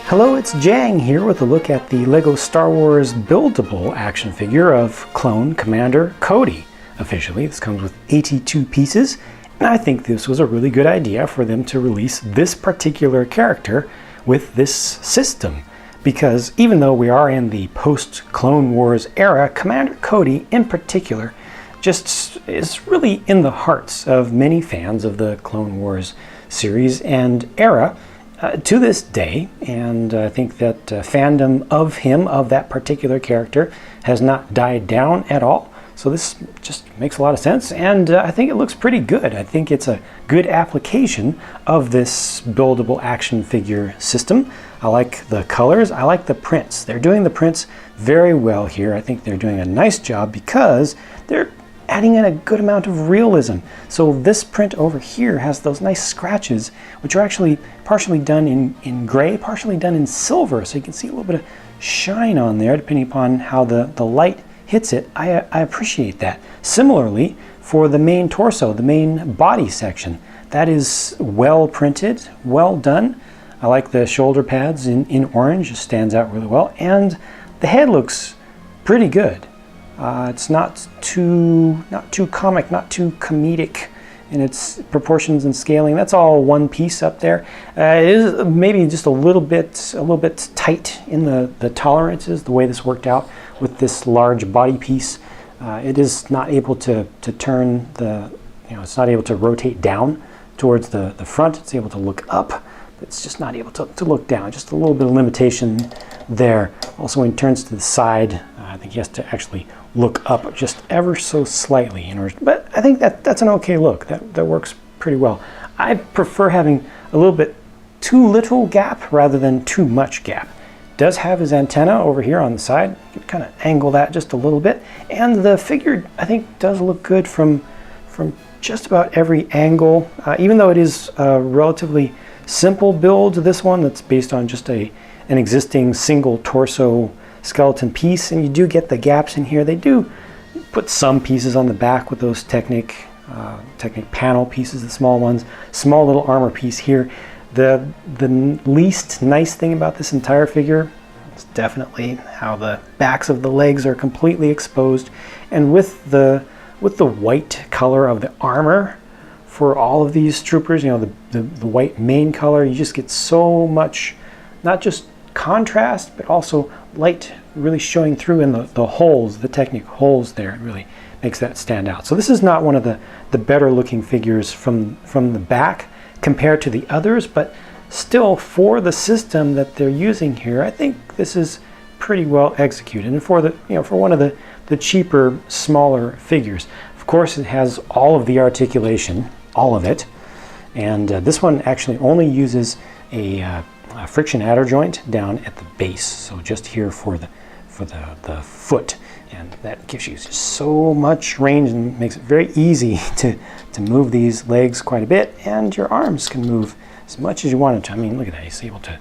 Hello, it's Jang here with a look at the LEGO Star Wars buildable action figure of Clone Commander Cody. Officially, this comes with 82 pieces, and I think this was a really good idea for them to release this particular character with this system. Because even though we are in the post-Clone Wars era, Commander Cody in particular just is really in the hearts of many fans of the Clone Wars series and era. To this day, and I think that fandom of him, of that particular character, has not died down at all. So this just makes a lot of sense, and I think it looks pretty good. I think it's a good application of this buildable action figure system. I like the colors, I like the prints. They're doing the prints very well here. I think they're doing a nice job because they're adding in a good amount of realism. So this print over here has those nice scratches, which are actually partially done in gray, partially done in silver. So you can see a little bit of shine on there, depending upon how the light hits it. I appreciate that. Similarly, for the main torso, the main body section, that is well printed, well done. I like the shoulder pads in orange, it stands out really well. And the head looks pretty good. It's not too comic, not too comedic in its proportions and scaling. That's all one piece up there. It is maybe just a little bit tight in the tolerances, the way this worked out with this large body piece. It is not able to turn it's not able to rotate down towards the front. It's able to look up, but it's just not able to look down. Just a little bit of limitation there. Also, when it turns to the side, I think he has to actually look up just ever so slightly in order, but I think that's an okay look. That works pretty well. I prefer having a little bit too little gap rather than too much gap. Does have his antenna over here on the side. You can kind of angle that just a little bit, and the figure I think does look good from just about every angle. Even though it is a relatively simple build, this one that's based on just an existing single torso skeleton piece, and you do get the gaps in here. They do put some pieces on the back with those Technic panel pieces, the small ones. Small little armor piece here. The least nice thing about this entire figure is definitely how the backs of the legs are completely exposed, and with the white color of the armor for all of these troopers, you know, the white main color, you just get so much, not just contrast, but also light really showing through in the holes, the Technic holes there. It really makes that stand out. So this is not one of the better looking figures from the back compared to the others, but still for the system that they're using here, I think this is pretty well executed. And for for one of the cheaper, smaller figures, of course, it has all of the articulation, all of it, and this one actually only uses a friction adder joint down at the base, so just here for the foot, and that gives you just so much range and makes it very easy to move these legs quite a bit, and your arms can move as much as you want it to. I mean, look at that, he's able to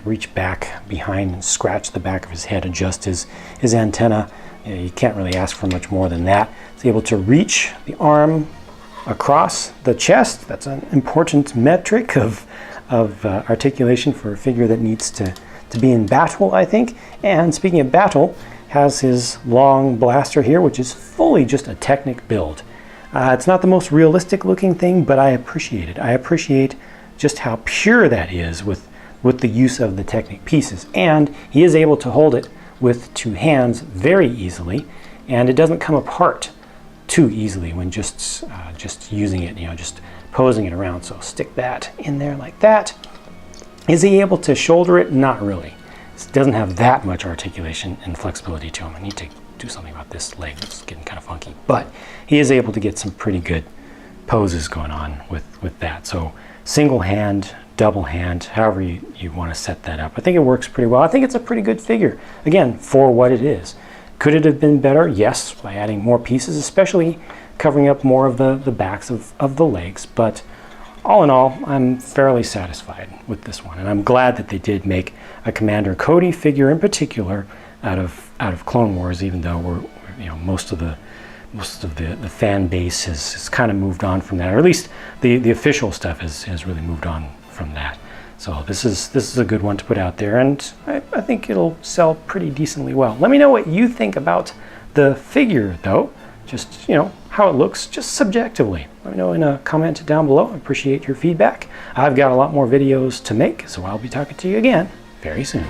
reach back behind and scratch the back of his head, adjust his antenna. You can't really ask for much more than that. He's able to reach the arm across the chest. That's an important metric of articulation for a figure that needs to be in battle, I think. And speaking of battle, has his long blaster here, which is fully just a Technic build. It's not the most realistic looking thing, but I appreciate it. I appreciate just how pure that is with the use of the Technic pieces. And he is able to hold it with two hands very easily, and it doesn't come apart too easily when just using it, just posing it around. So stick that in there like that. Is he able to shoulder it? Not really. It doesn't have that much articulation and flexibility to him. I need to do something about this leg. It's getting kind of funky. But he is able to get some pretty good poses going on with that. So single hand, double hand, however you want to set that up. I think it works pretty well. I think it's a pretty good figure, again, for what it is. Could it have been better? Yes, by adding more pieces, especially covering up more of the backs of the legs. But all in all, I'm fairly satisfied with this one, and I'm glad that they did make a Commander Cody figure in particular out of Clone Wars, even though most of the fan base has kind of moved on from that, or at least the official stuff has really moved on from that. So this is a good one to put out there, and I think it'll sell pretty decently well. Let me know what you think about the figure, though. Just, you know, how it looks, just subjectively. Let me know in a comment down below. I appreciate your feedback. I've got a lot more videos to make, so I'll be talking to you again very soon.